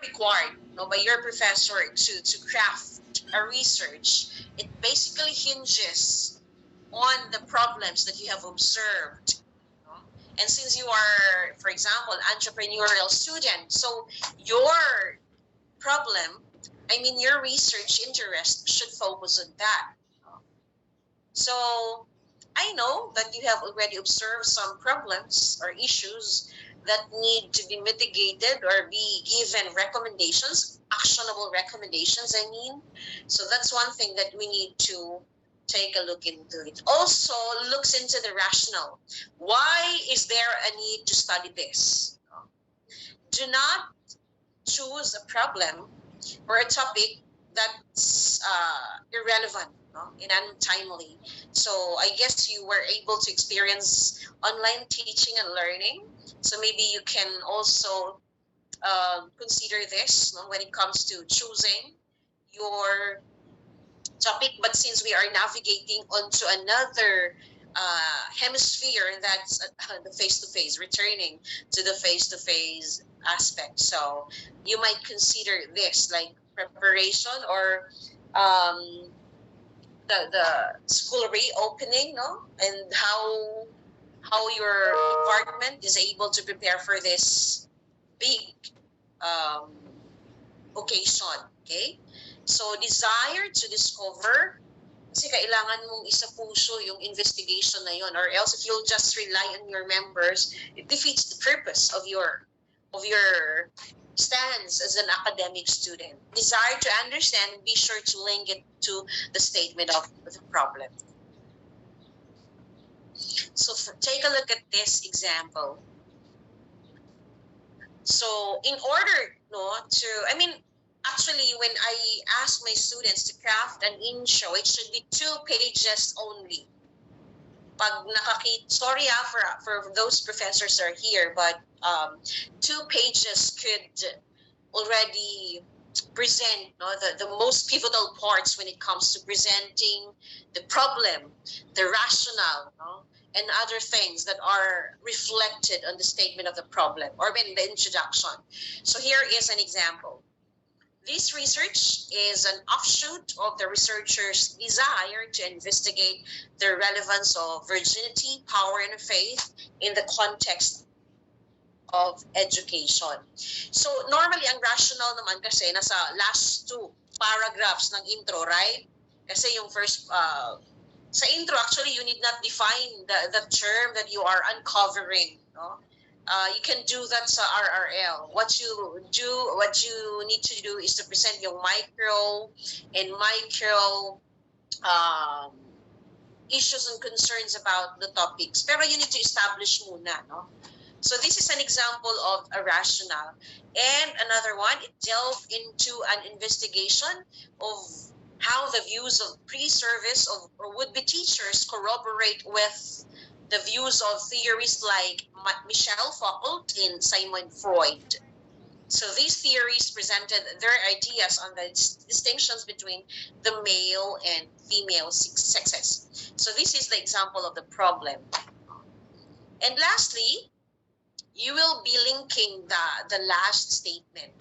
required, by your professor to craft a research, it basically hinges on the problems that you have observed. And since you are, for example, entrepreneurial student, so your problem, your research interest should focus on that. So I know that you have already observed some problems or issues that need to be mitigated or be given recommendations, actionable recommendations, So that's one thing that we need to take a look into. It also looks into the rationale. Why is there a need to study this? Do not choose a problem or a topic that's irrelevant, and untimely. So I guess you were able to experience online teaching and learning. So maybe you can also consider this, when it comes to choosing your topic. But since we are navigating onto another hemisphere, that's the face-to-face, returning to the face-to-face aspect. So you might consider this like preparation or the school reopening, and how your department is able to prepare for this big um, occasion. Okay, so desire to discover, kasi kailangan mong isa-puso yung investigation na yun, or else if you'll just rely on your members, it defeats the purpose of your stance as an academic student. Desire to understand, be sure to link it to the statement of the problem. So take a look at this example. So in order actually, when I ask my students to craft an intro, it should be 2 pages only. Pag sorry for those professors are here, but 2 pages could already present the most pivotal parts when it comes to presenting the problem, the rationale, and other things that are reflected on the statement of the problem or in the introduction. So here is an example. This research is an offshoot of the researcher's desire to investigate the relevance of virginity, power, and faith in the context of education. So normally, ang rationale naman kasi nasa last 2 paragraphs ng intro, right? Kasi yung first, sa intro, actually, you need not define the term that you are uncovering, you can do that sa RRL. What you need to do is to present yung micro issues and concerns about the topics. Pero you need to establish muna, So this is an example of a rationale. And another one, it delved into an investigation of how the views of pre-service or would-be teachers corroborate with the views of theorists like Michel Foucault and Sigmund Freud. So these theories presented their ideas on the distinctions between the male and female sexes. So this is the example of the problem. And lastly, you will be linking the last statement.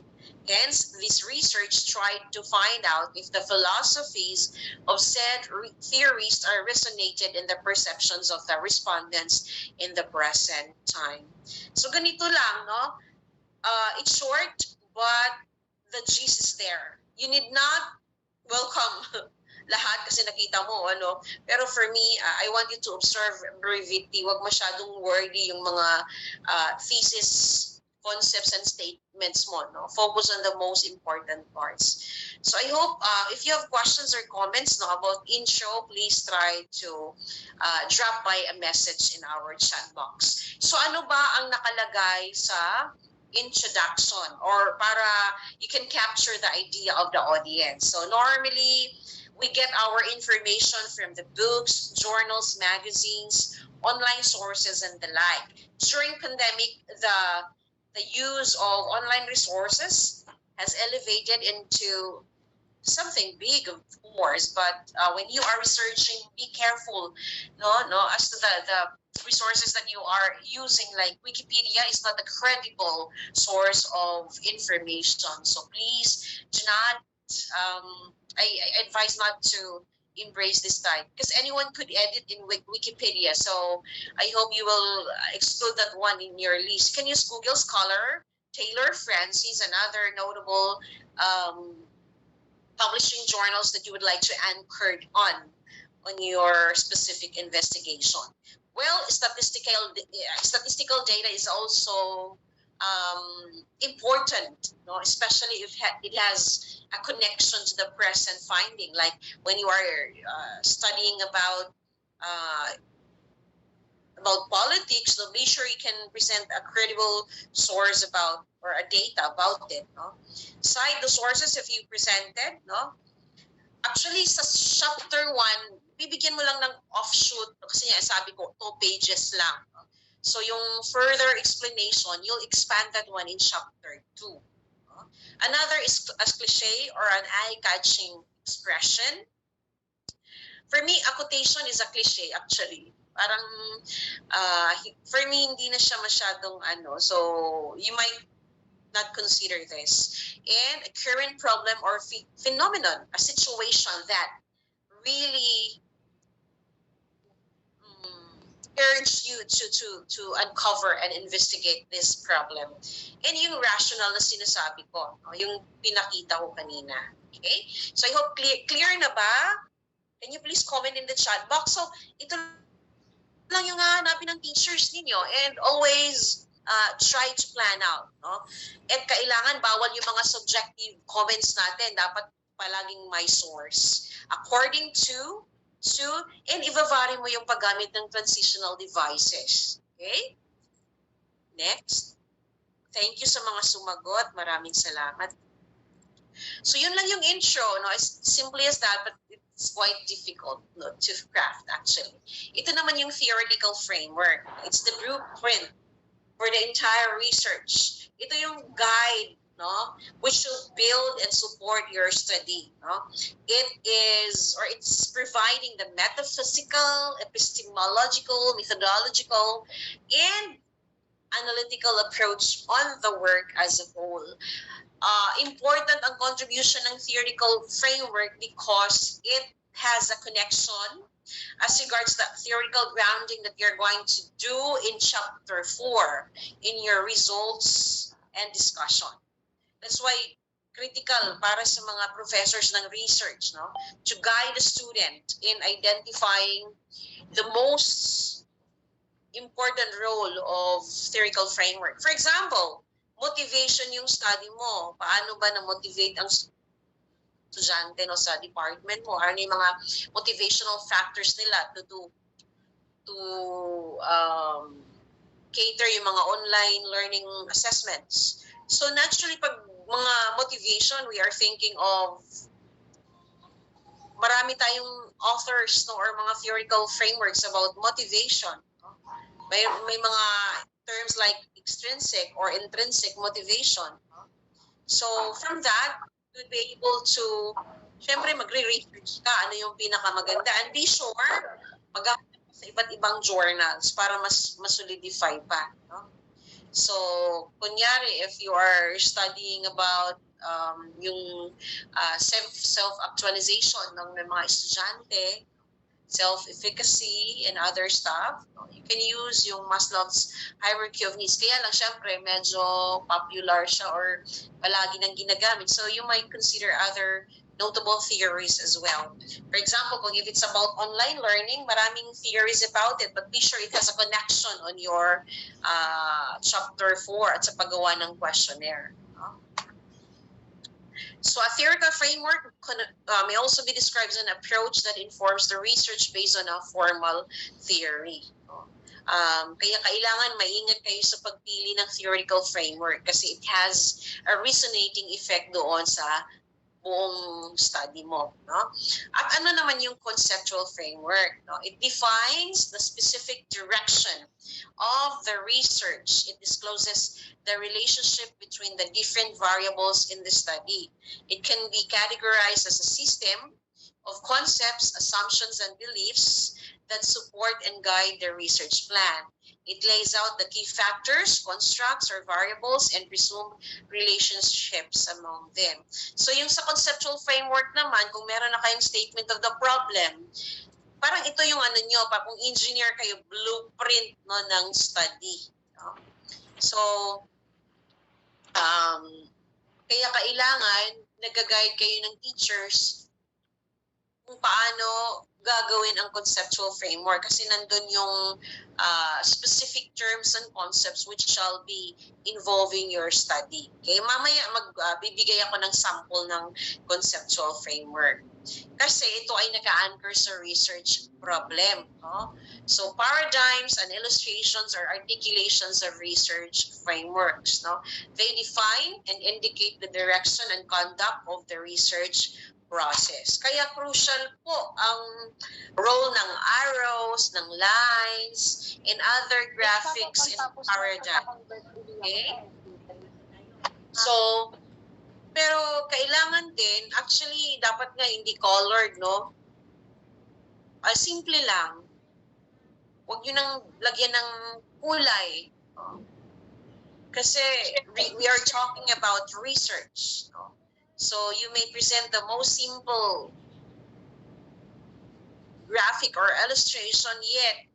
Hence, this research tried to find out if the philosophies of said theories are resonated in the perceptions of the respondents in the present time. So ganito lang, it's short, but the gist is there. You need not welcome lahat kasi nakita mo, Pero for me, I want you to observe brevity. Huwag masyadong wordy yung mga thesis, concepts, and statements mo, Focus on the most important parts. So I hope if you have questions or comments about intro, please try to drop by a message in our chat box. So ano ba ang nakalagay sa introduction, or para you can capture the idea of the audience? So normally, we get our information from the books, journals, magazines, online sources, and the like. During pandemic, the use of online resources has elevated into something big, of course. But when you are researching, be careful, as to resources that you are using, like Wikipedia, is not a credible source of information. So please do not, I advise not to embrace this type, because anyone could edit in Wikipedia. So I hope you will exclude that one in your list. You can use Google Scholar, Taylor Francis, and other notable publishing journals that you would like to anchor on your specific investigation. Well, statistical data is also important, no? Especially if it has a connection to the present finding. Like when you are studying uh, about politics, so be sure you can present a credible source about, or a data about it. No? Cite the sources if you presented. No? Actually, sa chapter 1, bibigyan mo lang ng offshoot kasi nga sabi ko, 2 pages lang. No? So yung further explanation, you'll expand that one in chapter 2. No? Another is a cliche or an eye-catching expression. For me, a quotation is a cliche actually. Parang, for me, hindi na siya masyadong ano. So, you might not consider this. And a current problem or phenomenon, a situation that really urge you to uncover and investigate this problem. And yung rational na sinasabi ko, no? Yung pinakita ko kanina. Okay? So, I hope clear na ba? Can you please comment in the chat box? So, ito lang yung hahanapin ng teachers ninyo, and always try to plan out. No? And kailangan bawal yung mga subjective comments natin. Dapat palaging may source. According to, and i-vary mo yung paggamit ng transitional devices. Okay? Next. Thank you sa mga sumagot. Maraming salamat. So yun lang yung intro, no? As simply as that, but it's quite difficult, no, to craft actually. Ito naman yung theoretical framework. It's the blueprint for the entire research. Ito yung guide, no, which should build and support your study. No? It is, or it's providing the metaphysical, epistemological, methodological, and analytical approach on the work as a whole. Important ang contribution ng theoretical framework because it has a connection as regards the theoretical grounding that you're going to do in chapter 4 in your results and discussion. That's why critical para sa mga professors ng research, no, to guide the student in identifying the most important role of theoretical framework. For example, motivation yung study mo. Paano ba na-motivate ang estudyante, no, sa department mo? Ano yung mga motivational factors nila to cater yung mga online learning assessments. So naturally, pag mga motivation, we are thinking of marami tayong authors, no, or mga theoretical frameworks about motivation. No? May mga terms like extrinsic or intrinsic motivation. No? So from that, you'd be able to, syempre magre-research ka, ano yung pinakamaganda. And be sure, mag-apply sa iba't ibang journals para mas solidify pa. No? So, kunyari, if you are studying about yung self-actualization ng mga estudyante, self-efficacy and other stuff, you can use yung Maslow's hierarchy of needs. Kaya lang, syempre, medyo popular siya or palagi nang ginagamit. So, you might consider other notable theories as well. For example, kung if it's about online learning, maraming theories about it, but be sure it has a connection on your chapter 4 at sa paggawa ng questionnaire. So a theoretical framework may also be described as an approach that informs the research based on a formal theory. Kaya kailangan maingat kayo sa pagpili ng theoretical framework kasi it has a resonating effect doon sa buong study mo. No? At ano naman yung conceptual framework? No? It defines the specific direction of the research. It discloses the relationship between the different variables in the study. It can be categorized as a system of concepts, assumptions, and beliefs that support and guide the research plan. It lays out the key factors, constructs or variables, and presumed relationships among them. So yung sa conceptual framework naman, kung meron na kayong statement of the problem, parang ito yung ano nyo, kung engineer kayo, blueprint no, ng study. No? So, kaya kailangan nag-guide kayo ng teachers kung paano gagawin ang conceptual framework kasi nandun yung specific terms and concepts which shall be involving your study. Okay, mamaya bibigay ako ng sample ng conceptual framework. Kasi ito ay naka-anchor sa research problem. No? So paradigms and illustrations or articulations of research frameworks. No? They define and indicate the direction and conduct of the research process. Kaya crucial po ang role ng arrows, ng lines, and other graphics in paradigm. Okay? So, pero kailangan din, actually, dapat nga hindi colored, no? Simple lang. Huwag nyo nang lagyan ng kulay. Kasi we are talking about research. No? So you may present the most simple graphic or illustration yet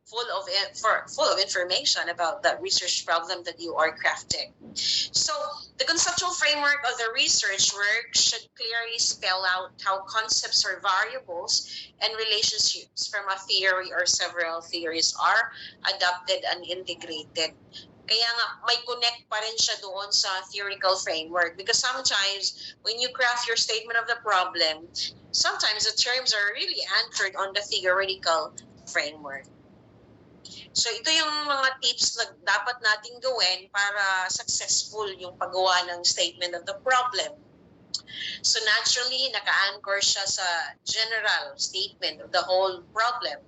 full of information about the research problem that you are crafting. So the conceptual framework of the research work should clearly spell out how concepts or variables and relationships from a theory or several theories are adopted and integrated. Kaya nga, may connect pa rin siya doon sa theoretical framework because sometimes when you craft your statement of the problem, sometimes the terms are really anchored on the theoretical framework. So ito yung mga tips na dapat nating gawin para successful yung paggawa ng statement of the problem. So naturally, naka-anchor siya sa general statement of the whole problem.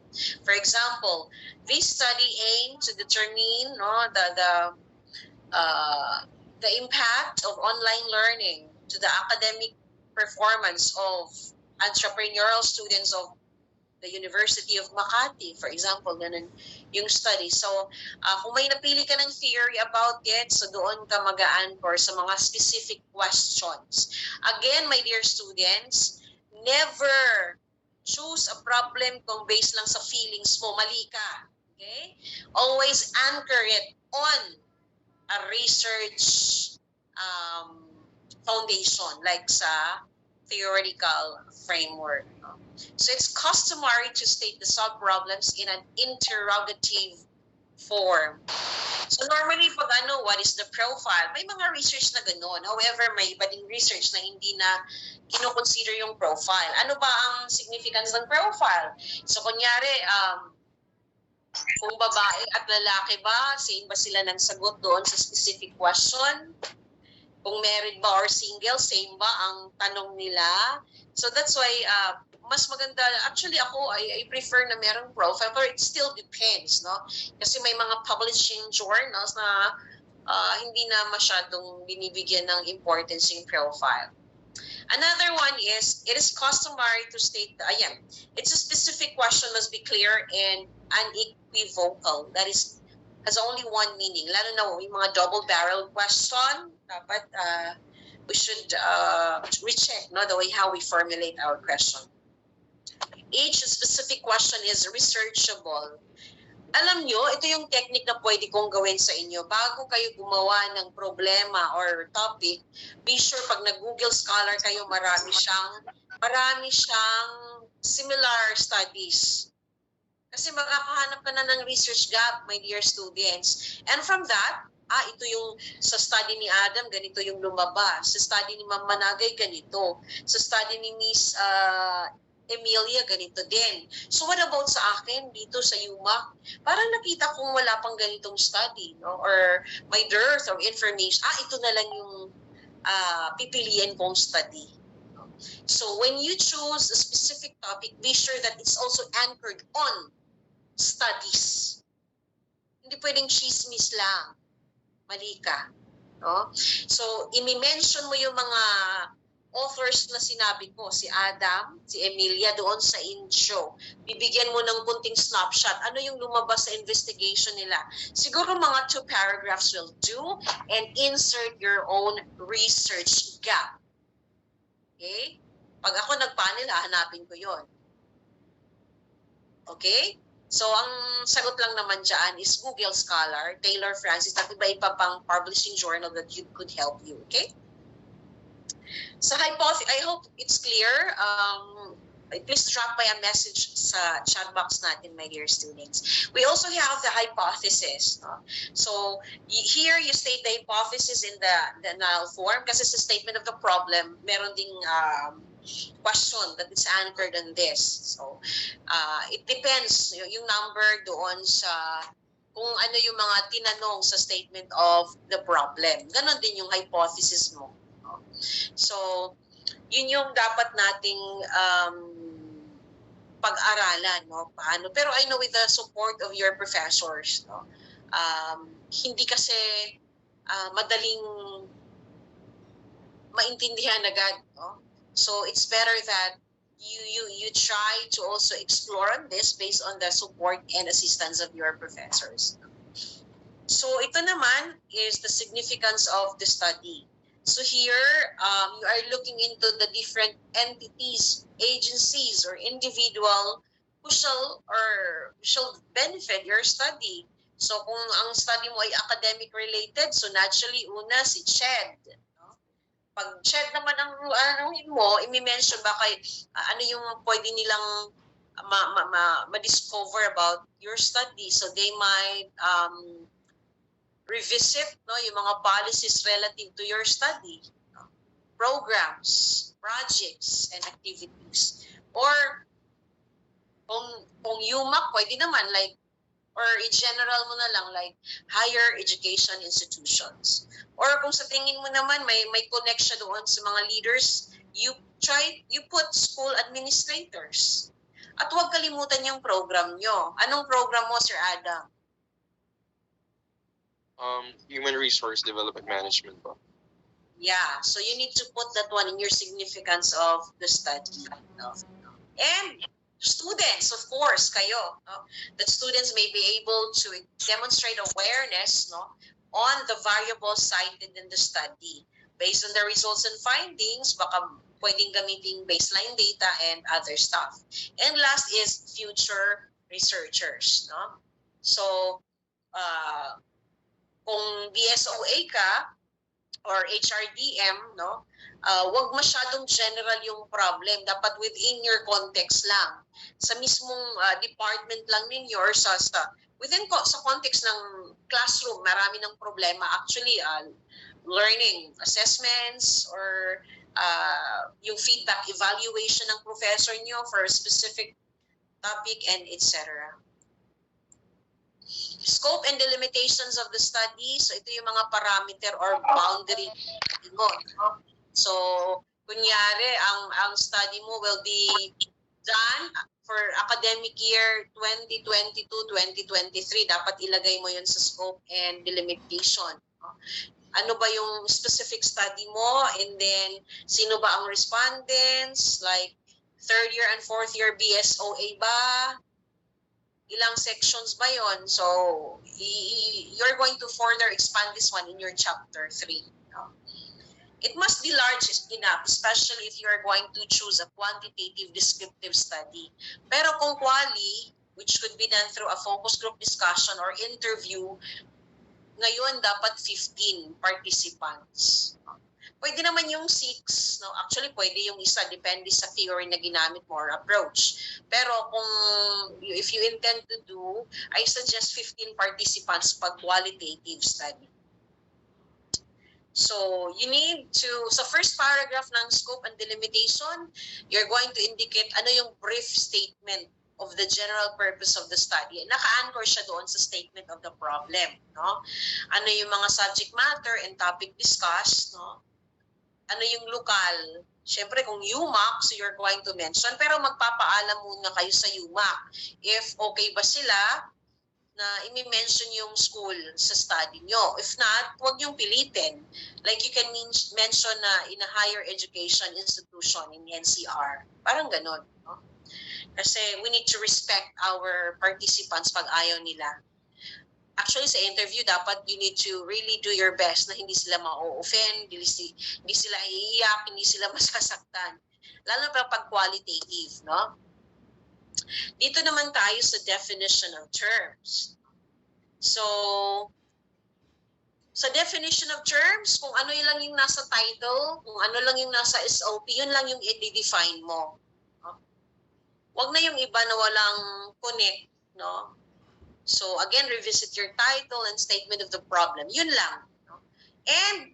For example, this study aimed to determine the impact of online learning to the academic performance of entrepreneurial students of the University of Makati, for example, ganun yung study. So, kung may napili ka ng theory about it, so doon ka mag-anchor sa mga specific questions. Again, my dear students, never choose a problem kung based lang sa feelings mo, mali ka. Okay? Always anchor it on a research foundation, like sa theoretical framework. So it's customary to state the sub-problems in an interrogative form. So normally, pag what is the profile? May mga research na gano'n. However, may iba ding research na hindi na kinoconsider yung profile. Ano ba ang significance ng profile? So kunyari, kung babae at lalaki ba, same ba sila ng sagot doon sa specific question? Kung married ba or single, same ba ang tanong nila? So that's why mas maganda, actually ako, I prefer na merong profile, but it still depends, no? Kasi may mga publishing journals na hindi na masyadong binibigyan ng importance yung profile. Another one is, it is customary to state, it's a specific question must be clear and unequivocal. That is, has only one meaning. Lalo na yung mga double-barreled question, dapat we should recheck the way how we formulate our question. Each specific question is researchable. Alam nyo, ito yung technique na pwede kong gawin sa inyo. Bago kayo gumawa ng problema or topic, be sure pag nag-Google Scholar kayo, marami siyang similar studies. Kasi makakahanap ka na ng research gap, my dear students. And from that, ito yung sa study ni Adam, ganito yung lumabas. Sa study ni Ma'am Managay, ganito. Sa study ni Miss Emilia, ganito din. So what about sa akin dito sa UMAC? Parang nakita kong wala pang ganitong study, no? Or may dearth of information. Ito na lang yung pipiliin kong study. So when you choose a specific topic, be sure that it's also anchored on studies. Hindi pwedeng chismis lang. Mali ka. No? So, i-mention mo yung mga authors na sinabi ko, si Adam, si Emilia doon sa intro. Bibigyan mo ng kunting snapshot. Ano yung lumabas sa investigation nila? Siguro mga 2 paragraphs will do, and insert your own research gap. Okay? Pag ako nag-panel, hahanapin ko yon. Okay? So, ang sagot lang naman dyan is Google Scholar, Taylor Francis, at iba-iba pang publishing journal that could help you. Okay? So, I hope it's clear. Please drop by a message sa chat box natin, my dear students. We also have the hypothesis. No? So, here you state the hypothesis in the null form kasi sa statement of the problem, meron ding question that is anchored on this. So, it depends yung number doon sa kung ano yung mga tinanong sa statement of the problem. Ganon din yung hypothesis mo. So, yun yung dapat nating pag-aralan, no? Paano? Pero I know with the support of your professors, no? Hindi kasi madaling maintindihan agad, no? So, it's better that you try to also explore on this based on the support and assistance of your professors. So, ito naman is the significance of the study. So here, you are looking into the different entities, agencies, or individual who shall benefit your study. So kung ang study mo ay academic related, so naturally, una si CHED. No? Pag CHED naman ang anuhin mo, i-mention ba kay ano yung pwede nilang ma-discover about your study. So they might revisit yung mga policies relative to your study, programs, projects, and activities. Or kung UMAC, pwede naman or in general mo na lang higher education institutions. Or kung sa tingin mo naman may connection doon sa mga leaders, you put school administrators. At huwag kalimutan yung program nyo. Anong program mo, Sir Adam? Human Resource Development Management po. Yeah, so you need to put that one in your significance of the study. No? And students, of course, kayo, no? That students may be able to demonstrate awareness, no, on the variables cited in the study. Based on the results and findings, baka pwedeng gamitin baseline data and other stuff. And last is future researchers. No? So, kung BSOA ka or HRDM, no, wag masyadong general yung problem. Dapat within your context lang. Sa mismong department lang ninyo or sa context ng classroom, marami ng problema. Actually, learning assessments or yung feedback evaluation ng professor nyo for a specific topic and etc. Scope and delimitations of the study. So ito yung mga parameter or boundary mo. So kunyari ang study mo will be done for academic year 2022-2023. Dapat ilagay mo yun sa scope and delimitation. Ano ba yung specific study mo, and then sino ba ang respondents, like third year and fourth year BSOA ba? Ilang sections ba yon? So, you're going to further expand this one in your chapter 3. No? It must be large enough, especially if you are going to choose a quantitative descriptive study. Pero kung quali, which could be done through a focus group discussion or interview, ngayon dapat 15 participants. Pwede naman yung 6, no? Actually, pwede yung isa, depende sa theory na ginamit mo or approach. Pero if you intend to do, I suggest 15 participants pag qualitative study. So, you need to, sa first paragraph ng scope and delimitation, you're going to indicate ano yung brief statement of the general purpose of the study. Naka-anchor siya doon sa statement of the problem. No? Ano yung mga subject matter and topic discussed, no? Ano yung lokal? Siyempre, kung UMAC, so you're going to mention, pero magpapaalam muna kayo sa UMAC. If okay ba sila, na i-mention yung school sa study nyo. If not, huwag yung pilitin. Like you can mention na in a higher education institution in NCR. Parang ganun. No? Kasi we need to respect our participants pag ayaw nila. Actually, sa interview, dapat you need to really do your best na hindi sila ma-offend, hindi sila iiyak, hindi sila masasaktan. Lalo pa pag qualitative, no? Dito naman tayo sa definition of terms. So, sa definition of terms, kung ano lang yung nasa title, kung ano lang yung nasa SOP, yun lang yung i-define mo. No? Wag na yung iba na walang connect, no? So again, revisit your title and statement of the problem. Yun lang. No? And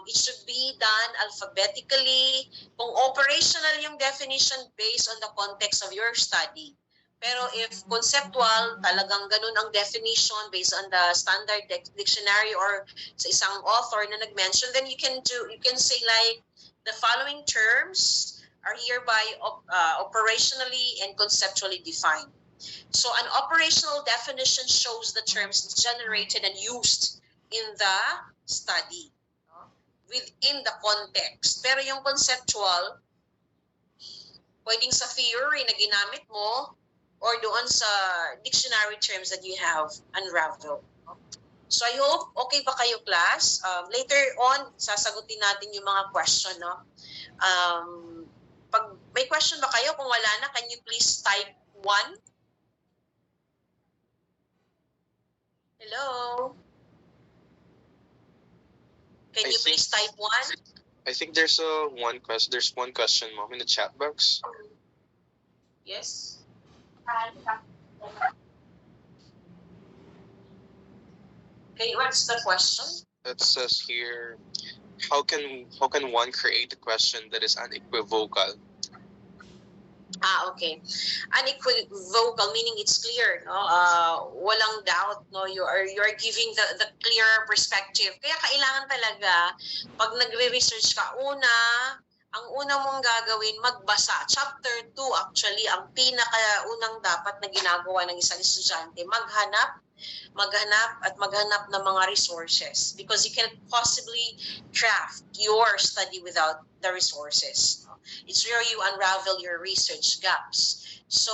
it should be done alphabetically. Kung operational yung definition based on the context of your study. Pero if conceptual, talagang ganun ang definition based on the standard dictionary or sa isang author na nag-mention, then you can say like, the following terms are hereby operationally and conceptually defined. So an operational definition shows the terms generated and used in the study, no? Within the context. Pero yung conceptual, pwedeng sa theory na ginamit mo or doon sa dictionary terms that you have unraveled. No? So I hope okay ba kayo, class? Later on, sasagutin natin yung mga question. No? Pag may question ba kayo, kung wala na, can you please type 1? Hello? Can you please type 1? I think there's one question. There's one question, Mom, in the chat box. Yes? Okay, what's the question? It says here, how can one create a question that is unequivocal? Okay. Unequivocal meaning it's clear, no? Walang doubt, no? You are giving the clear perspective. Kaya kailangan talaga pag nagre-research ka, ang una mong gagawin, magbasa. Chapter 2 actually, ang pinakaunang dapat na ginagawa ng isang estudyante, maghanap ng mga resources because you can't possibly craft your study without the resources. It's where you unravel your research gaps. So,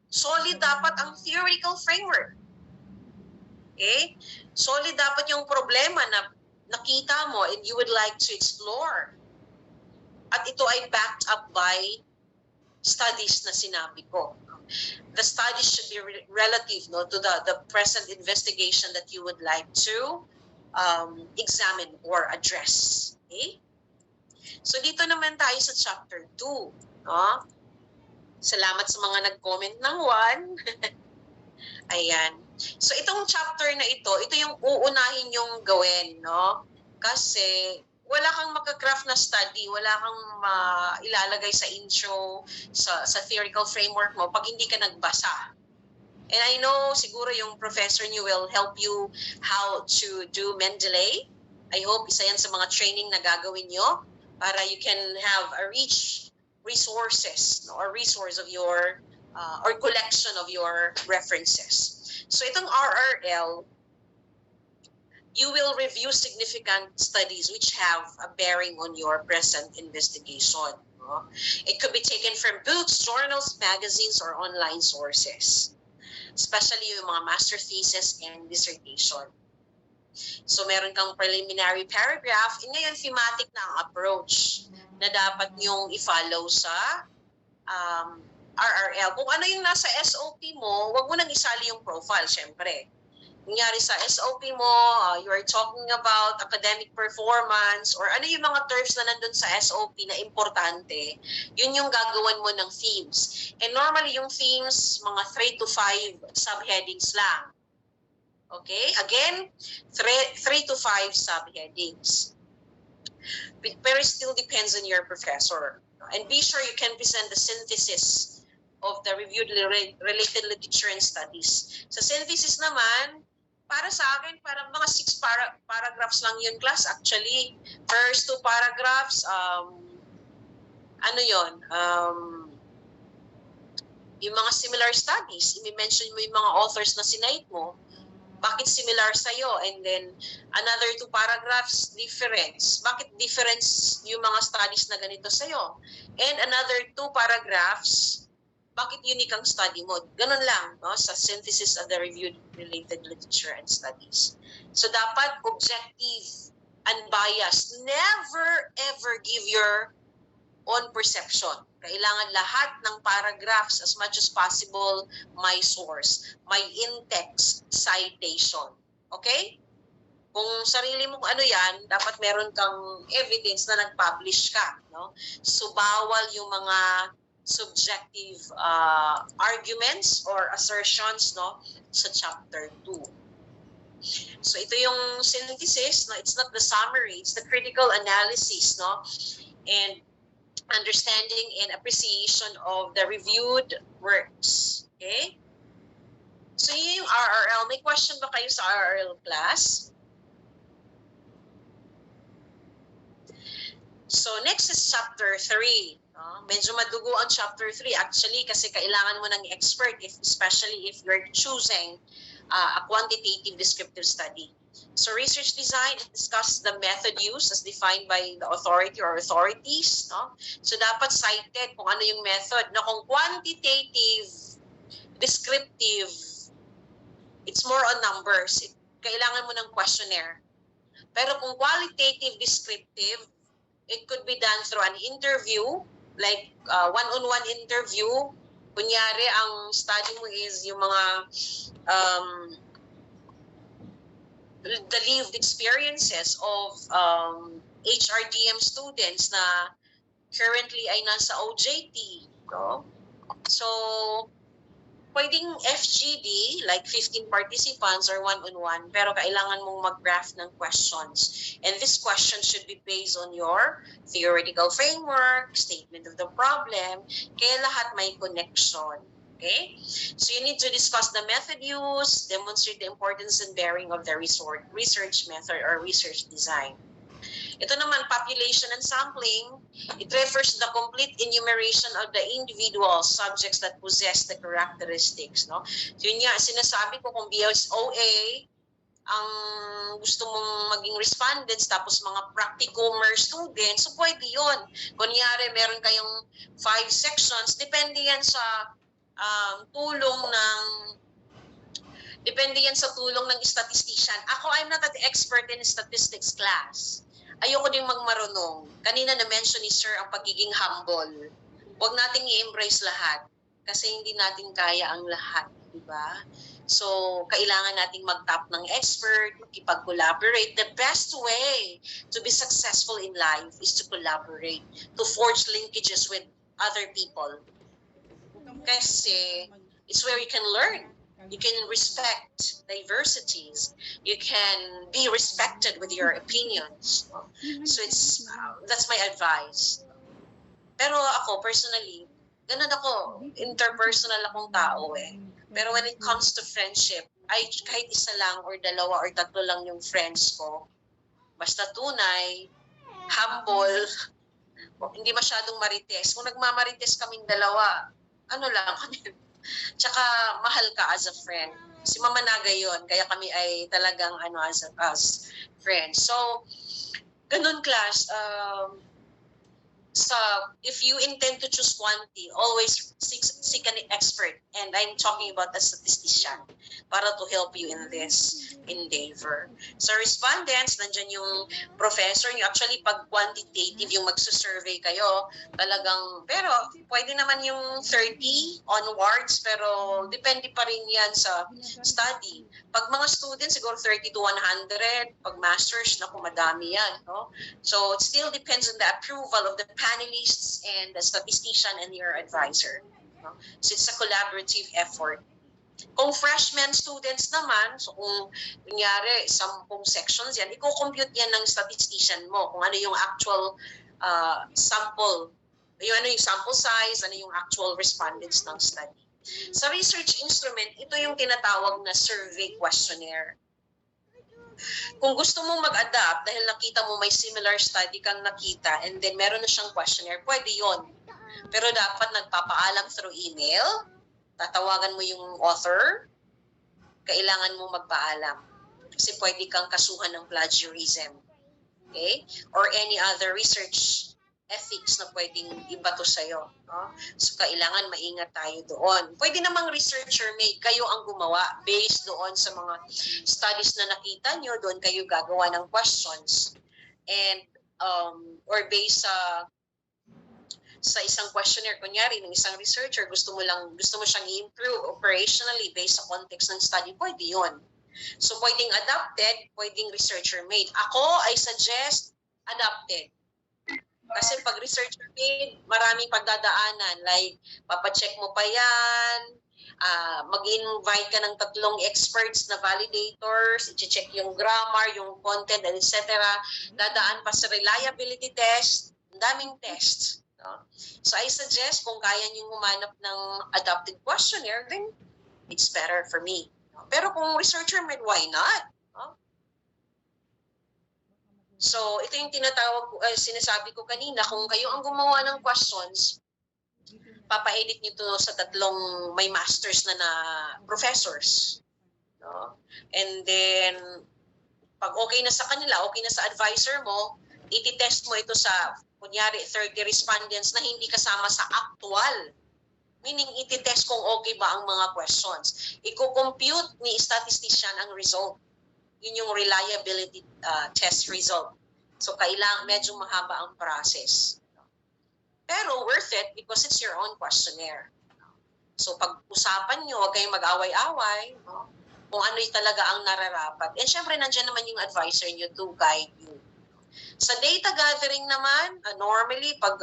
solid dapat ang theoretical framework. Okay? Solid dapat yung problema na nakita mo and you would like to explore. At ito ay backed up by studies na sinabi ko. The studies should be relative, no, to the present investigation that you would like to examine or address. Okay? So dito naman tayo sa chapter 2. No? Salamat sa mga nag-comment ng 1. Ayan. So itong chapter na ito yung uunahin yung gawin. No? Kasi wala kang maka-craft na study, wala kang ilalagay sa intro, sa theoretical framework mo pag hindi ka nagbasa. And I know siguro yung professor niyo will help you how to do Mendeley. I hope isa yan sa mga training na gagawin nyo para you can have a rich resources, no, or resource of your or collection of your references. So itong RRL, you will review significant studies which have a bearing on your present investigation. No? It could be taken from books, journals, magazines, or online sources, especially yung mga master thesis and dissertation. So meron kang preliminary paragraph, and ngayon thematic na ang approach na dapat yung i-follow sa RRL. Kung ano yung nasa SOP mo, wag mo nang isali yung profile, syempre. Kunyari sa SOP mo, you are talking about academic performance or ano yung mga terms na nandun sa SOP na importante, yun yung gagawan mo ng themes. And normally yung themes, mga 3 to 5 subheadings lang. Okay? Again, 3 to 5 subheadings. Pero it still depends on your professor. And be sure you can present the synthesis of the reviewed related literature and studies. Sa synthesis naman, para sa akin, parang mga 6 paragraphs lang yun, class. Actually, first 2 paragraphs, yung mga similar studies, i-mention mo yung mga authors na sinite mo, bakit similar sa'yo? And then, another 2 paragraphs, difference. Bakit difference yung mga studies na ganito sa'yo? And another 2 paragraphs, bakit unique ang study mo? Ganun lang, no? Sa synthesis of the reviewed related literature and studies. So, dapat objective, unbiased. Never, ever give your own perception. Kailangan lahat ng paragraphs as much as possible may source, may in-text citation. Okay? Kung sarili mong ano yan, dapat meron kang evidence na nag-publish ka. No? So bawal yung mga subjective arguments or assertions, no, sa chapter 2. So ito yung synthesis, no? It's not the summary, it's the critical analysis, no? And understanding and appreciation of the reviewed works. Okay? So yun yung RRL. May question ba kayo sa RRL class? So next is chapter 3. Medyo madugo ang chapter 3 actually kasi kailangan mo ng expert, especially if you're choosing a quantitative descriptive study. So research design discusses the method used as defined by the authority or authorities. No? So dapat cited kung ano yung method. Na kung quantitative, descriptive, it's more on numbers. Kailangan mo ng questionnaire. Pero kung qualitative, descriptive, it could be done through an interview, like one-on-one interview. Kunyari, ang study mo is yung mga the lived experiences of HRDM students na currently ay nasa OJT. No? So, pwedeng FGD, like 15 participants or one-on-one, pero kailangan mong mag-graph ng questions. And this question should be based on your theoretical framework, statement of the problem, kaya lahat may connection. Okay? So you need to discuss the method used, demonstrate the importance and bearing of the research method or research design. Ito naman, population and sampling, it refers to the complete enumeration of the individual subjects that possess the characteristics. No? So yun nga, sinasabi ko kung BSOA, ang gusto mong maging respondents, tapos mga practicumer students, so pwede yun. Kunyari, meron kayong 5 sections, depende yan sa depende yan sa tulong ng statistician. Ako, I'm not an expert in statistics class. Ayoko din magmarunong. Kanina na-mention ni Sir ang pagiging humble. Huwag nating i-embrace lahat kasi hindi natin kaya ang lahat, di ba? So, kailangan nating mag-tap ng expert, makipag-collaborate. The best way to be successful in life is to collaborate, to forge linkages with other people. Kasi it's where you can learn. You can respect diversities. You can be respected with your opinions. So that's my advice. Pero ako, personally, ganun ako. Interpersonal akong tao eh. Pero when it comes to friendship, kahit isa lang or dalawa or tatlo lang yung friends ko, basta tunay, humble, hindi masyadong marites. Kung nagmamarites kaming dalawa, ano lang kami. Tsaka mahal ka as a friend. Si Mama Naga yun, kaya kami ay talagang as friends. So, ganun class, if you intend to choose quantity, always seek an expert. And I'm talking about a statistician para to help you in this endeavor. Sa respondents, nandyan yung professor nyo. Actually, pag quantitative yung magsusurvey kayo, talagang, pero pwede naman yung 30 onwards, pero depende pa rin yan sa study. Pag mga students, siguro 30 to 100. Pag masters, naku, madami yan. No? So, it still depends on the approval of the panelists and the statistician and your advisor. No? So, it's a collaborative effort. Kung freshman students naman, so kung kunyari 10 sections yan, i-compute yan ng statistician mo kung ano yung actual sample, ano yung sample size, ano yung actual respondents ng study. Sa research instrument, ito yung tinatawag na survey questionnaire. Kung gusto mong mag-adapt dahil nakita mo may similar study kang nakita and then meron na siyang questionnaire, pwede yon. Pero dapat nagpapaalam through email tatawagan mo yung author, kailangan mo magpaalam. Kasi pwede kang kasuhan ng plagiarism. Okay? Or any other research ethics na pwedeng ibato sa'yo. No? So, kailangan maingat tayo doon. Pwede namang researcher-made, kayo ang gumawa based doon sa mga studies na nakita nyo, doon kayo gagawa ng questions. And, or based sa isang questionnaire, kunyari, ng isang researcher, gusto mo siyang i-improve operationally based sa context ng study, pwede yun. So, pwedeng adapted, pwedeng researcher-made. Ako, I suggest adapted. Kasi pag researcher-made, maraming pagdadaanan. Like, papacheck mo pa yan, mag-invite ka ng 3 experts na validators, i-check yung grammar, yung content, etc. Dadaan pa sa reliability test, daming tests. No? So, I suggest kung kaya niyong humanap ng adapted questionnaire, then it's better for me. Pero kung researcher-made, why not? No? So, ito yung sinasabi ko kanina, kung kayo ang gumawa ng questions, papa-edit nyo to sa 3 may masters na professors. No? And then, pag okay na sa kanila, okay na sa advisor mo, iti-test mo ito sa, kunyari, 30 respondents na hindi kasama sa actual. Meaning, iti-test kung okay ba ang mga questions. Iko-compute ni statistician ang result. Yun yung reliability test result. So, medyo mahaba ang process. Pero worth it because it's your own questionnaire. So, pag-usapan nyo, huwag kayong mag-away-away. No? Kung ano yung talaga ang nararapat. And syempre, nandiyan naman yung advisor nyo to guide you. Sa data gathering naman, normally, pag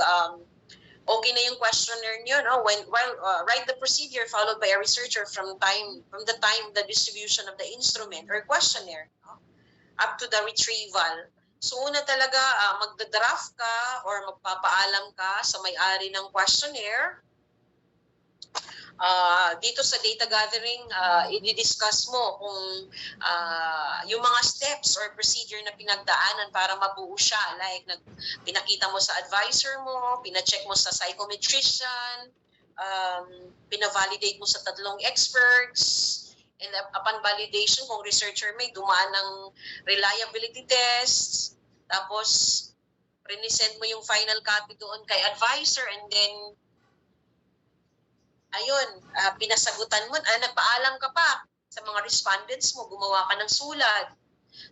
okay na yung questionnaire nyo, no? Write the procedure followed by a researcher from the time the distribution of the instrument or questionnaire, no? Up to the retrieval. So una talaga, magda-draft ka or magpapaalam ka sa may-ari ng questionnaire. Dito sa data gathering, i-discuss mo kung yung mga steps or procedure na pinagdaanan para mabuo siya. Like, pinakita mo sa advisor mo, pina-check mo sa psychometrician, pina-validate mo sa 3 experts, and upon validation, kung researcher may dumaan ng reliability tests, tapos pre-send mo yung final copy doon kay advisor, and then ayun, pinasagutan mo, nagpaalam ka pa sa mga respondents mo, gumawa ka ng sulat.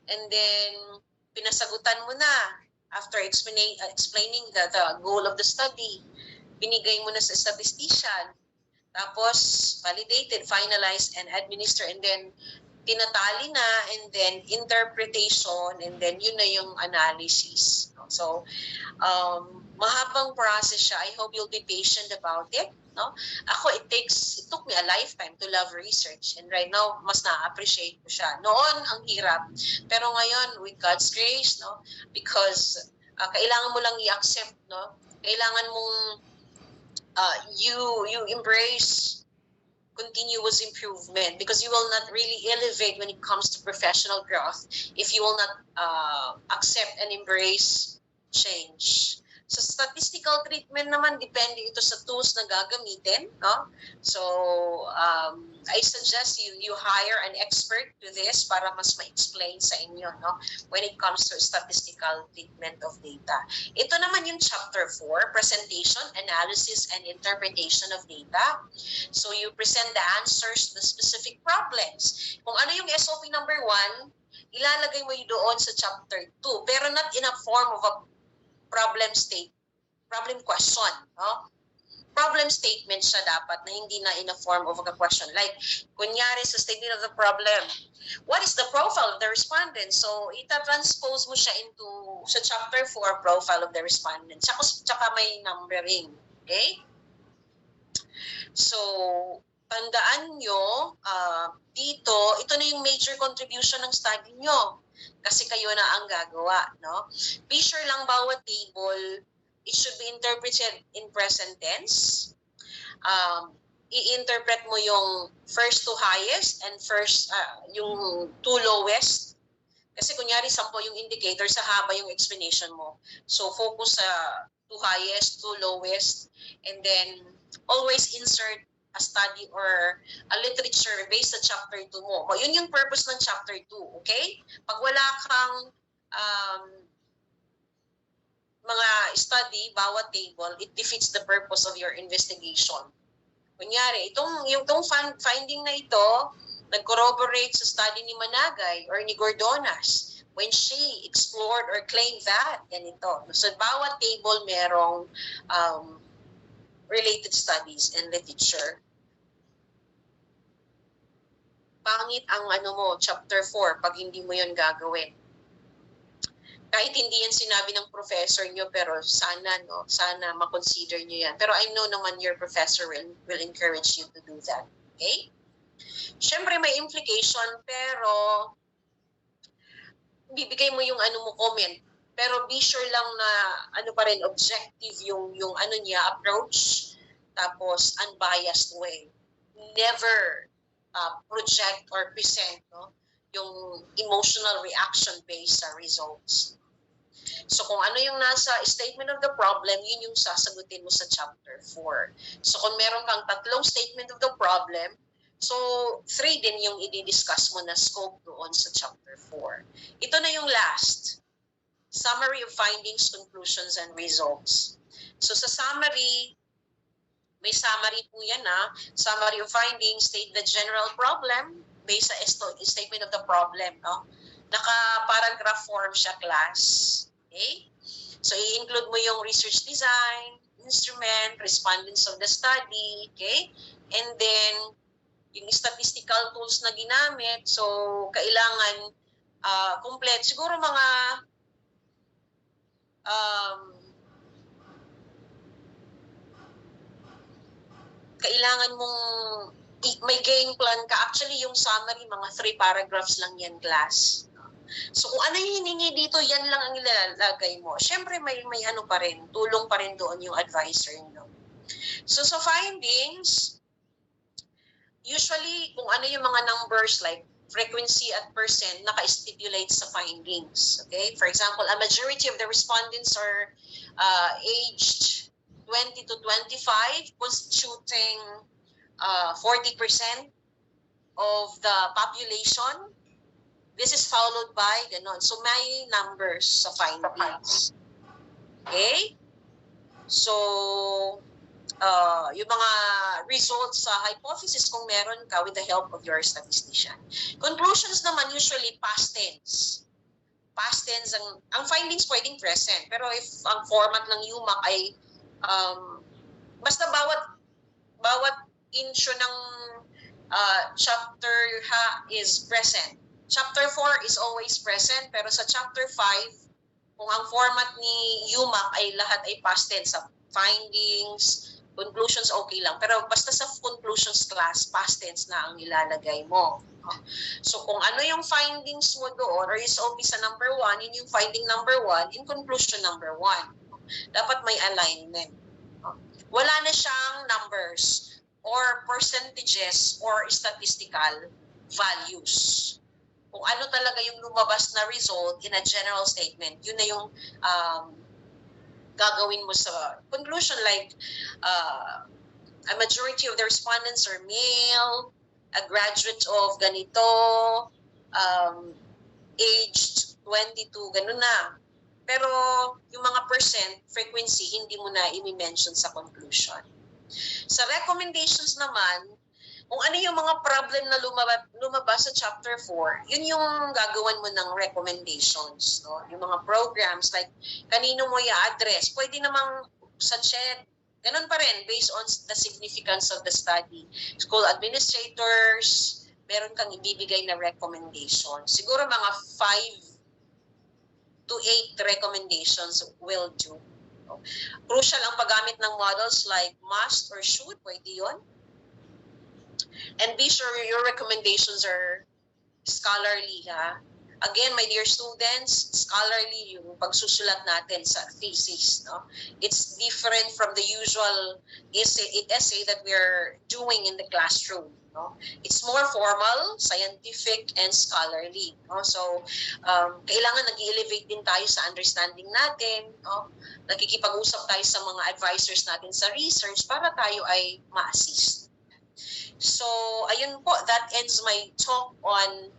And then, pinasagutan mo na after explaining the goal of the study. Binigay mo na sa statistician. Tapos, validated, finalized, and administered. And then, tinatali na, and then interpretation, and then yun na yung analysis. So, mahabang process siya. I hope you'll be patient about it. No? Ako, it took me a lifetime to love research, and right now mas na-appreciate ko siya. Noon ang hirap, pero ngayon with God's grace, no, because kailangan mo lang i-accept, no, kailangan mong you embrace continuous improvement, because you will not really elevate when it comes to professional growth if you will not accept and embrace change. Sa statistical treatment naman, depende ito sa tools na gagamitin. No? So, I suggest you hire an expert to this para mas ma-explain sa inyo, no? When it comes to statistical treatment of data. Ito naman yung chapter 4, presentation, analysis, and interpretation of data. So, you present the answers to the specific problems. Kung ano yung SOP number 1, ilalagay mo yun doon sa chapter 2, pero not in a form of a problem question, no? Problem statement siya dapat na hindi na in a form of a question. Like, kunyari sa statement of the problem, what is the profile of the respondent? So, ita-transpose mo siya sa chapter 4, profile of the respondent. Tsaka may numbering, okay? So, tandaan nyo, dito, ito na yung major contribution ng study nyo. Kasi kayo na ang gagawa, no? Be sure lang bawat table, it should be interpreted in present tense. I-interpret mo yung first to highest and yung to lowest. Kasi kunyari 10 yung indicator, sa haba yung explanation mo. So focus sa to highest, to lowest, and then always insert a study or a literature based sa chapter 2 mo. O, yun yung purpose ng chapter 2, okay? Pag wala kang mga study, bawat table, it defeats the purpose of your investigation. Kunyari, itong finding na ito, nag-corroborate sa study ni Managay or ni Gordonas when she explored or claimed that, ganito. So, bawat table merong related studies and literature. Pangit ang chapter 4 pag hindi mo yun gagawin. Kahit hindi yan sinabi ng professor nyo, pero sana ma-consider nyo yan. Pero I know naman your professor will encourage you to do that. Okay? Siyempre may implication, pero bibigay mo yung comment. Pero be sure lang na pa rin objective yung niya approach, tapos unbiased way. Never project or present yung emotional reaction based sa results. So kung ano yung nasa statement of the problem, yun yung sasagutin mo sa chapter 4. So kung meron kang 3 statement of the problem, so 3 din yung i-discuss mo na scope doon sa chapter 4. Ito na yung last. Summary of findings, conclusions, and results. So sa summary, may summary po yan Summary of findings, state the general problem based sa statement of the problem. Naka-paragraph form siya, class. Okay? So i-include mo yung research design, instrument, respondents of the study, okay? And then yung statistical tools na ginamit, so kailangan complete. Siguro mga kailangan mong may game plan ka. Actually, yung summary, mga 3 paragraphs lang yan, class. So kung ano yung hiningi dito, yan lang ang ilalagay mo. Siyempre may pa rin, tulong pa rin doon yung advisor nyo. So sa findings, usually kung ano yung mga numbers like frequency at percent, naka-stipulate sa findings. Okay? For example, a majority of the respondents are aged 20 to 25, constituting 40% of the population. This is followed by ganon. So may numbers sa findings. Okay? So yung mga results sa hypothesis kung meron ka with the help of your statistician. Conclusions naman usually past tense. Past tense ang findings pwedeng present, pero if ang format ng UMAC ay basta bawat intro ng chapter is present. Chapter 4 is always present, pero sa chapter 5, kung ang format ni UMAC ay lahat ay past tense, sa findings, conclusions, okay lang. Pero basta sa conclusions class, past tense na ang ilalagay mo. So kung ano yung findings mo doon, or SOP sa number 1, yun yung finding number 1, in conclusion number 1. Dapat may alignment. Wala na siyang numbers, or percentages, or statistical values. Kung ano talaga yung lumabas na result in a general statement, yun na yung gagawin mo sa conclusion, like a majority of the respondents are male, a graduate of ganito, aged 22, ganun na. Pero yung mga percent, frequency, hindi mo na i-mention sa conclusion. Sa recommendations naman, kung ano yung mga problem na lumabas sa chapter 4, yun yung gagawan mo ng recommendations. No? Yung mga programs, like kanino mo i-address, pwede namang sa chat, ganun pa rin, based on the significance of the study. School administrators, meron kang ibibigay na recommendation. Siguro mga 5 to 8 recommendations will do. No? Crucial ang paggamit ng models like must or should, pwede yun. And be sure your recommendations are scholarly, Again, my dear students, scholarly yung pagsusulat natin sa thesis, no? It's different from the usual essay that we're doing in the classroom, no? It's more formal, scientific, and scholarly, no? So, kailangan nag-elevate din tayo sa understanding natin, no? Nakikipag-usap tayo sa mga advisors natin sa research para tayo ay ma-assist. So, ayun po, that ends my talk on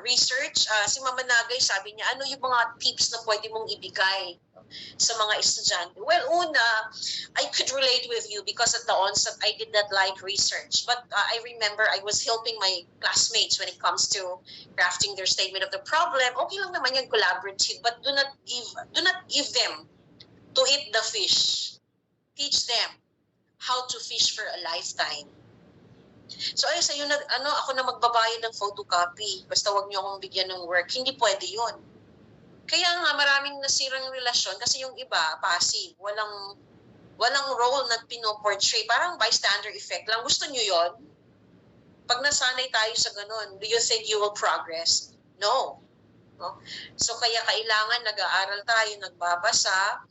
research. Si Mama Nagay, sabi niya, ano yung mga tips na pwede mong ibigay sa mga estudyante? Well, una, I could relate with you because at the onset, I did not like research. But I remember I was helping my classmates when it comes to crafting their statement of the problem. Okay lang naman yung collaborative, but do not give them to eat the fish. Teach them how to fish for a lifetime. So ay sa'yo na, ako na magbabayad ng photocopy. Basta wag niyo akong bigyan ng work. Hindi pwede yun. Kaya nga maraming nasirang relasyon kasi yung iba, passive. Walang role na pinoportray. Parang bystander effect lang. Gusto niyo yon? Pag nasanay tayo sa ganun, do you think you will progress? No. No? So kaya kailangan nag-aaral tayo, nagbabasa,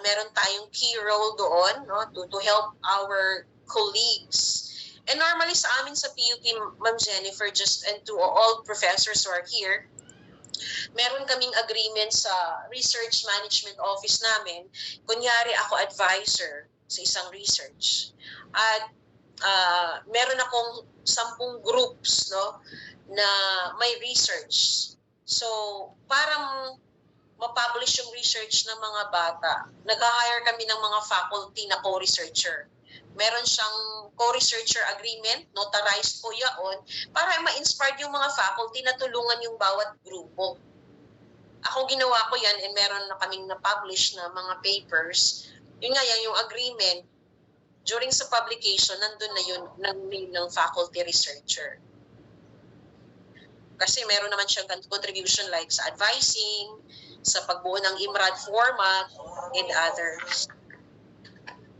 meron tayong key role doon, no, to help our colleagues. And normally sa amin sa PUP, Ma'am Jennifer, and to all professors who are here, meron kaming agreement sa research management office namin. Kunyari ako advisor sa isang research. At meron akong 10 groups, no, na may research. So, parang ma-publish yung research ng mga bata. Nag-hire kami ng mga faculty na co-researcher. Meron siyang co-researcher agreement, notarized po yaon, para ma-inspire yung mga faculty na tulungan yung bawat grupo. Ako ginawa ko yan and meron na kaming na-publish na mga papers. Yun nga yan, yung agreement, during sa publication, nandun na yun ng faculty researcher. Kasi meron naman siyang contribution like sa advising, sa pagbuo ng IMRAD format, and others.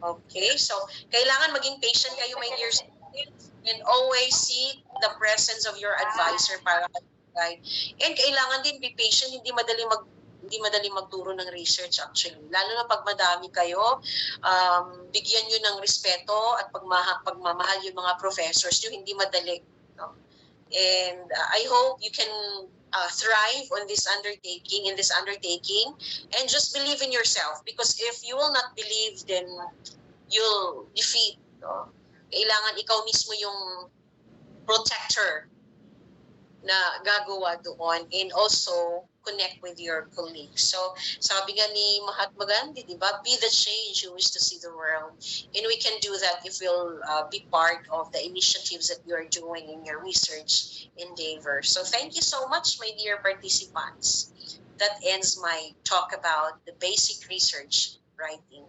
Okay, so kailangan maging patient kayo, my dear students, and always seek the presence of your advisor para guide. And kailangan din be patient, hindi madali magturo ng research actually. Lalo na pag madami kayo, bigyan nyo ng respeto at pagmamahal yung mga professors nyo, hindi madali. No? And I hope you can thrive on this undertaking, and just believe in yourself, because if you will not believe, then you'll defeat. No? Kailangan ikaw mismo yung protector na gagawa doon, and also connect with your colleagues. So, sabi nga ni Mahatma Gandhi, di ba? Be the change you wish to see the world. And we can do that if we'll be part of the initiatives that you are doing in your research endeavor. So, thank you so much, my dear participants. That ends my talk about the basic research writing.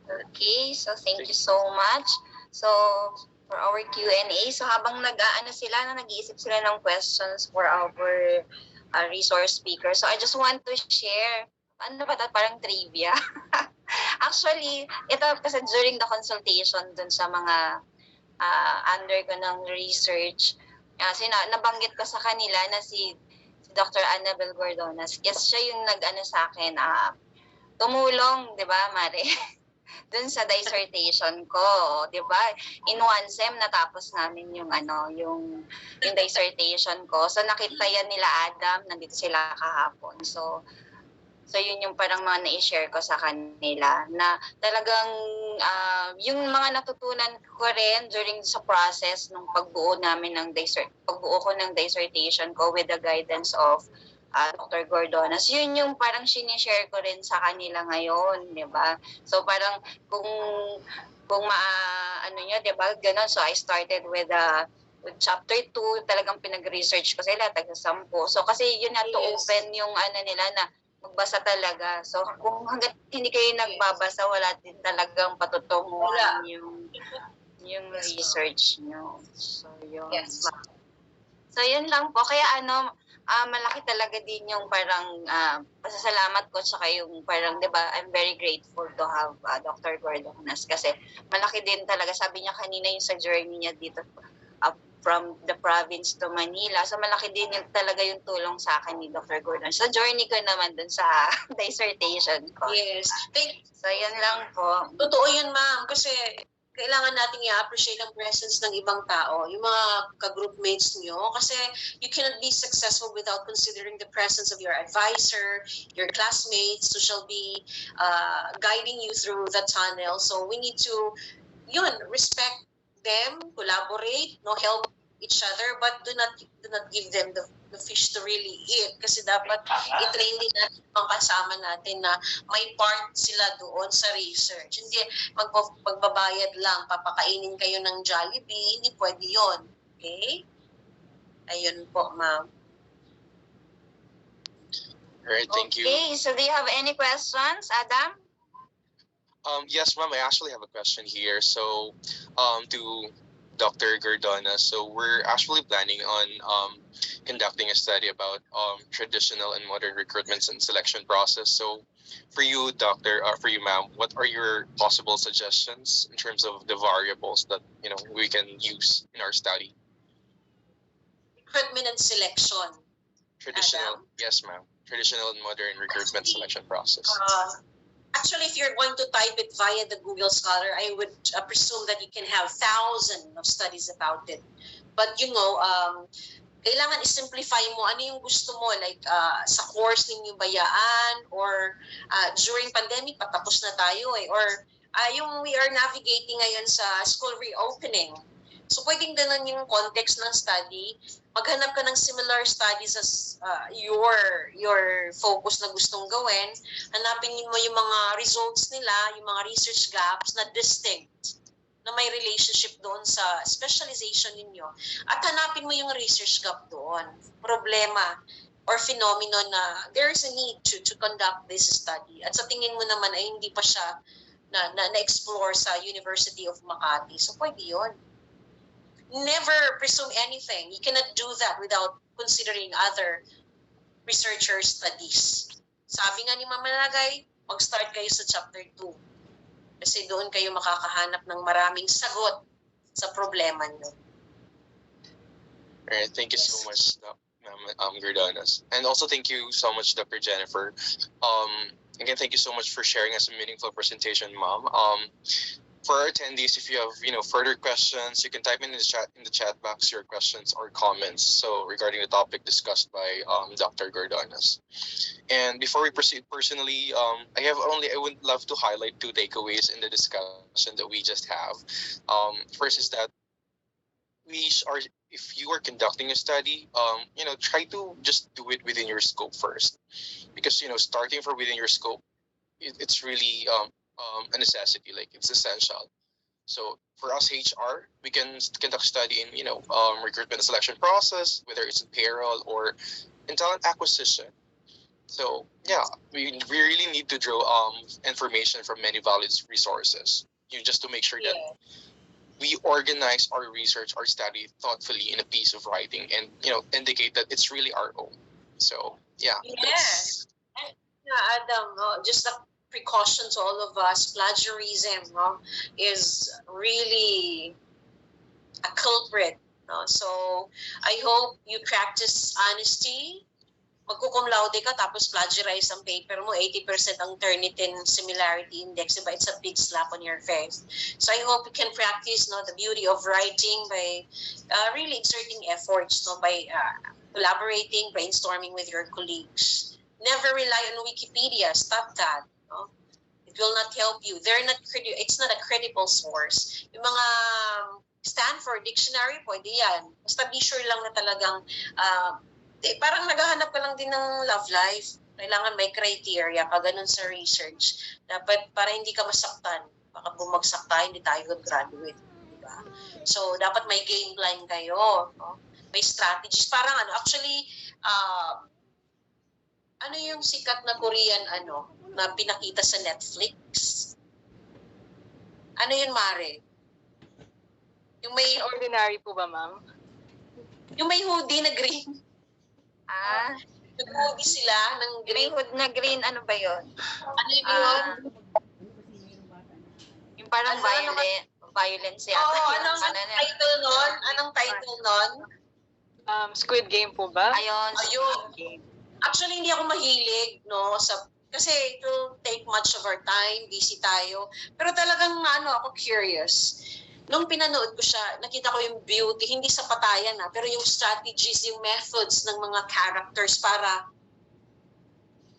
Okay, so thank you so much. So, for our Q&A, so habang nag-iisip sila ng questions for our resource speaker. So, I just want to share, parang trivia. Actually, ito kasi during the consultation dun sa mga under ko ng research, nabanggit ko sa kanila na si Dr. Annabel Gordonas. Yes, siya yung sa akin, tumulong, di ba, Mare? Dun sa dissertation ko, 'di ba? In one sem natapos namin yung dissertation ko. So nakita yan nila Adam, nandito sila kahapon. So yun yung parang mga na-share ko sa kanila na talagang yung mga natutunan ko rin during sa process nung pagbuo ko ng dissertation ko with the guidance of Dr. Gordonas, yun yung parang sinishare ko rin sa kanila ngayon, di ba? So parang kung di ba, ganun. So I started with chapter 2, talagang pinag-research ko sila, taga-10. So kasi yun na to open yung nila na magbasa talaga. So kung hanggat hindi kayo nagbabasa, wala din talagang patutunguhan yung research nyo. So yun. Yes. So yun lang po. Kaya malaki talaga din yung parang pasasalamat ko, tsaka yung parang, di ba, I'm very grateful to have Dr. Gordonas kasi malaki din talaga, sabi niya kanina yung sa journey niya dito from the province to Manila. So malaki din yung talaga yung tulong sa akin ni Dr. Gordonas. Sa journey ko naman dun sa dissertation ko. Yes. So yun lang po. Totoo yun, ma'am, kasi kailangan nating i-appreciate ang presence ng ibang tao, yung mga ka-groupmates nyo, kasi you cannot be successful without considering the presence of your advisor, your classmates who shall be guiding you through the tunnel. So we need to, respect them, collaborate, help each other, but do not give them the fish to really eat, kasi dapat i-train din natin ang kasama natin na may part sila doon sa research. Hindi pagbabayad lang, papakainin kayo ng Jollibee, hindi pwede yun. Okay? Ayun po, ma'am. Alright, thank you. Okay, so do you have any questions, Adam? Yes, ma'am, I actually have a question here. So, to Dr. Gordona, so we're actually planning on conducting a study about traditional and modern recruitments and selection process. So, for you, doctor, for you, ma'am, what are your possible suggestions in terms of the variables that we can use in our study? Recruitment and selection. Traditional, Adam? Yes, ma'am. Traditional and modern recruitment selection process. Actually, if you're going to type it via the Google Scholar, I would presume that you can have thousands of studies about it. But kailangan i-simplify mo ano yung gusto mo, like sa course ninyo bayaan, or during pandemic, patapos na tayo or yung we are navigating ngayon sa school reopening. So pwedeng ganun yung context ng study. Maghanap ka ng similar studies as your focus na gustong gawin. Hanapin mo yung mga results nila, yung mga research gaps na distinct, na may relationship doon sa specialization ninyo. At hanapin mo yung research gap doon, problema or phenomenon na there is a need to conduct this study. At sa tingin mo naman ay hindi pa siya na-explore sa University of Makati. So pwede yun. Never presume anything. You cannot do that without considering other researchers' studies. Sabi nga ni Ma'am Managay, mag-start kayo sa chapter 2. Kasi doon kayo makakahanap ng maraming sagot sa problema nyo. Alright, thank you so much, Ma'am Gordonas. And also thank you so much, Dr. Jennifer. Again, thank you so much for sharing us a meaningful presentation, Ma'am. For our attendees, if you have further questions, you can type in the chat box your questions or comments. So regarding the topic discussed by Dr. Gordonas. And before we proceed, personally, I would love to highlight 2 takeaways in the discussion that we just have. First is that if you are conducting a study, try to just do it within your scope first, because starting from within your scope, it's really a necessity, like it's essential. So for us HR, we can conduct study in recruitment and selection process, whether it's in payroll or in talent acquisition. So yeah, we really need to draw information from many valid resources, just to make sure that we organize our research, our study thoughtfully in a piece of writing, and indicate that it's really our own. So yeah. Yes. Adam, just a precaution to all of us, plagiarism is really a culprit. So I hope you practice honesty. Magko-cum laude ka tapos plagiarize ang paper mo, 80% ang Turnitin similarity index, diba? It's a big slap on your face. So I hope you can practice the beauty of writing by really exerting efforts, by collaborating, brainstorming with your colleagues. Never rely on Wikipedia. Stop that. It will not help you. It's not a credible source. Yung mga Stanford Dictionary, pwede yan. Basta be sure lang na talagang parang naghahanap ka lang din ng love life. Kailangan may criteria ka ganun sa research. Dapat para hindi ka masaktan. Baka bumagsak tayo, hindi tayo graduate. Diba? So, dapat may game plan kayo. May strategies. Parang actually, ano yung sikat na Korean na pinakita sa Netflix? Ano yun, Mare? Yung may Ordinary po ba, ma'am? Yung may hoodie na green. Nag-hoodie sila ng May green. hood na green, ano ba yun? Ano yun? Yung parang violence yata. Oo, yun. anong title nun? Anong title nun? Squid Game po ba? Ayun. Ayun. Actually, hindi ako mahilig sa kasi it will take much of our time, busy tayo. Pero talagang ako curious. Nung pinanood ko siya, nakita ko yung beauty, hindi sa patayan pero yung strategies, yung methods ng mga characters para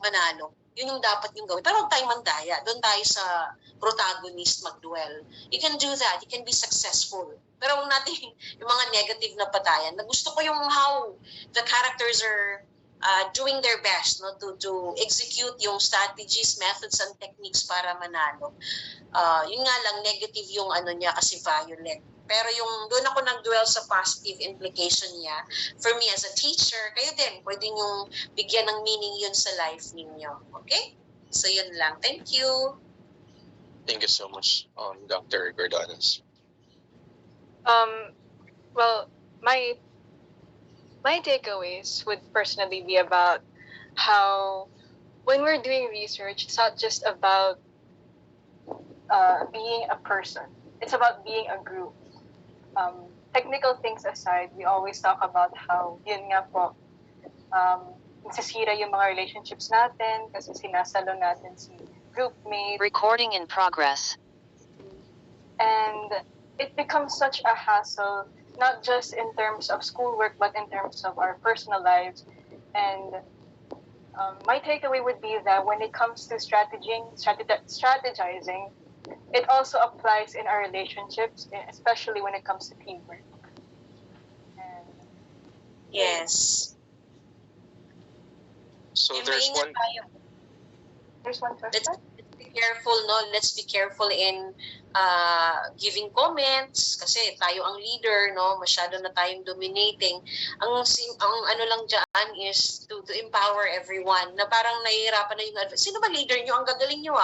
manalo. Yun yung dapat yung gawin. Pero huwag tayong mandaya. Doon tayo sa protagonist mag-duel. You can do that. You can be successful. Pero huwag natin yung mga negative na patayan. Gusto ko yung how the characters are doing their best to execute yung strategies, methods, and techniques para manalo. Yun nga lang, negative yung niya kasi violent. Pero yung doon ako nag-dwell sa positive implication niya, for me as a teacher, kayo din, pwede yung bigyan ng meaning yun sa life ninyo. Okay? So yun lang. Thank you. Thank you so much, Dr. Gordones. Well, my takeaways would personally be about how when we're doing research, it's not just about being a person. It's about being a group. Technical things aside, we always talk about how, yun nga po, nasisira yung mga relationships natin kasi sinasalo natin si groupmate. Recording in progress. And it becomes such a hassle, not just in terms of schoolwork, but in terms of our personal lives. And my takeaway would be that when it comes to strategizing, it also applies in our relationships, especially when it comes to teamwork. And Yes. So And there's maingat one. tayo. there's one Let's question. be careful, Let's be careful in giving comments kasi tayo ang leader, Masyado na tayong dominating. Ang ano lang diyan is to empower everyone na parang nahihirapan na yung advice. Sino ba leader nyo? Ang gagaling nyo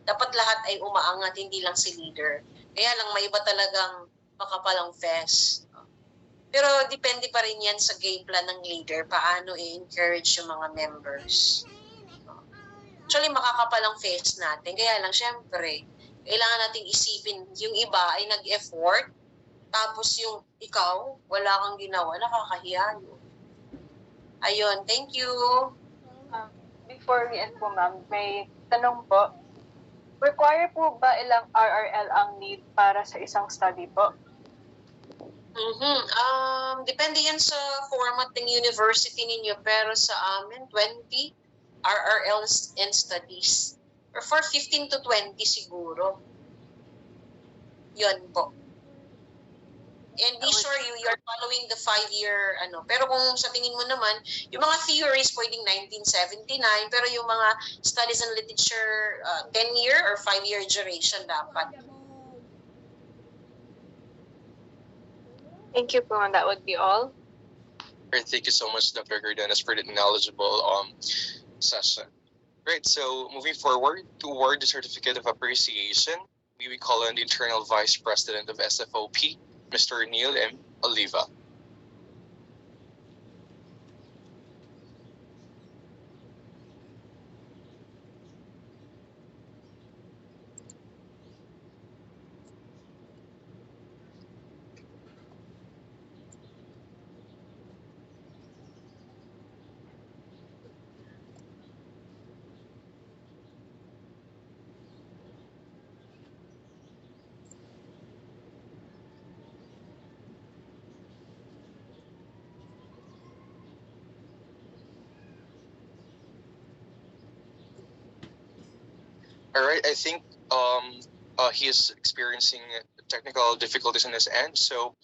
Dapat lahat ay umaangat, hindi lang si leader. Kaya lang may iba talagang makapalang fest. Pero depende pa rin yan sa game plan ng leader, paano i-encourage yung mga members. Actually, makakapalang face natin. Kaya lang, syempre, kailangan nating isipin, yung iba ay nag-effort, tapos yung ikaw, wala kang ginawa, nakakahiya yun. Ayun, thank you. Before we end po, ma'am, may tanong po. Require po ba ilang RRL ang need para sa isang study po? Depende yan sa format ng university ninyo, pero sa amin, 20 RRLs and studies. Or for 15 to 20 siguro. Yun po. And be sure you're following the 5-year Pero kung sa tingin mo naman, yung mga theories pwedeng 1979, pero yung mga studies and literature 10-year or 5-year duration dapat. Thank you po, and that would be all. Great, thank you so much, Dr. Gordones, for the knowledgeable session. Right, so moving forward, to award the Certificate of Appreciation, we call on the Internal Vice President of SFOP, Mr. Neil M. Oliva. All right, I think he is experiencing technical difficulties on his end. So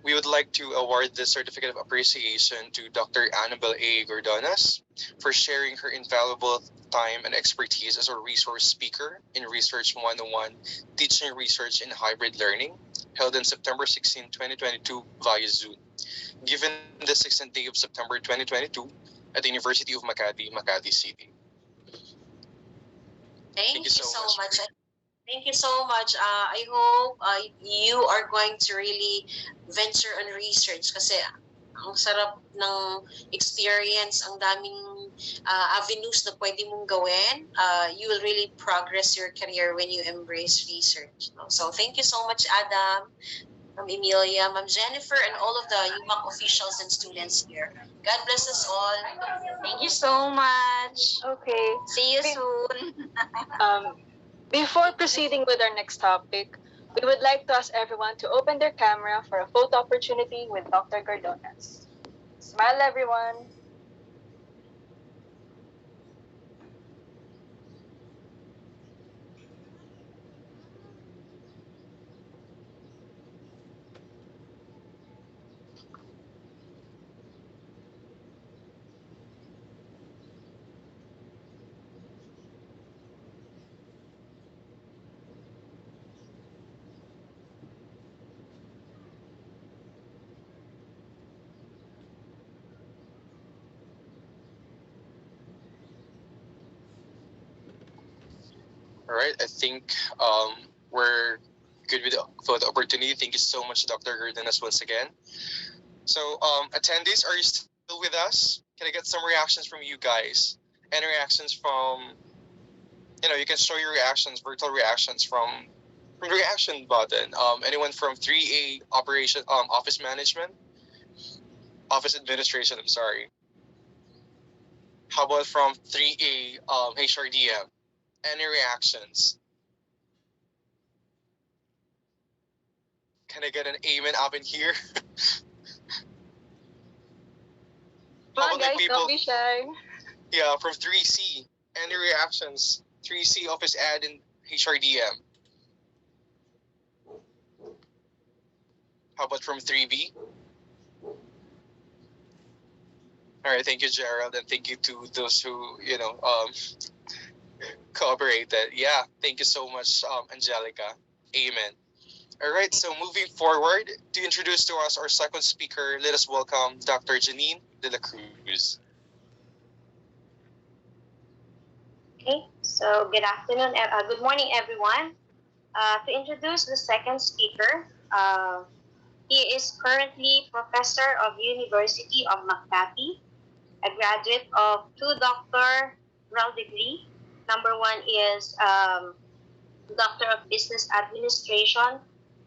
we would like to award the Certificate of Appreciation to Dr. Annabel A. Gordones for sharing her invaluable time and expertise as a resource speaker in Research 101, Teaching Research in Hybrid Learning, held on September 16, 2022 via Zoom, given the 16th day of September 2022 at the University of Makati, Makati City. Thank you so much. Thank you so much. I hope you are going to really venture on research kasi ang sarap ng experience, ang daming avenues na pwede mong gawin. You will really progress your career when you embrace research. So thank you so much, Adam. Ma'am Emilia, Ma'am Jennifer, and all of the UMAC officials and students here. God bless us all. Thank you so much. Okay. See you soon. Before proceeding with our next topic, we would like to ask everyone to open their camera for a photo opportunity with Dr. Gardonas. Smile, everyone. All right, I think we're good with for the opportunity. Thank you so much, Dr. Gardenas, once again. So, attendees, are you still with us? Can I get some reactions from you guys? Any reactions from, you can show your reactions, virtual reactions from the reaction button. Anyone from 3A operation, office management, office administration. I'm sorry. How about from 3A HRDM? Any reactions? Can I get an amen up in here? Come How on, about the guys, people? don't be shy. Yeah, from 3C. Any reactions? 3C office ad in HRDM. How about from 3B? All right, thank you, Gerald, and thank you to those who cooperated. Yeah, thank you so much, Angelica. Amen. All right, so moving forward, to introduce to us our second speaker, let us welcome Dr. Janine de la Cruz. Okay, so good morning, everyone. To introduce the second speaker, he is currently professor of University of Makati, a graduate of two doctoral degree. Number one is Doctor of Business Administration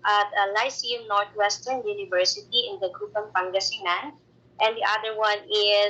at Lyceum Northwestern University in the Dagupan, Pangasinan, and the other one is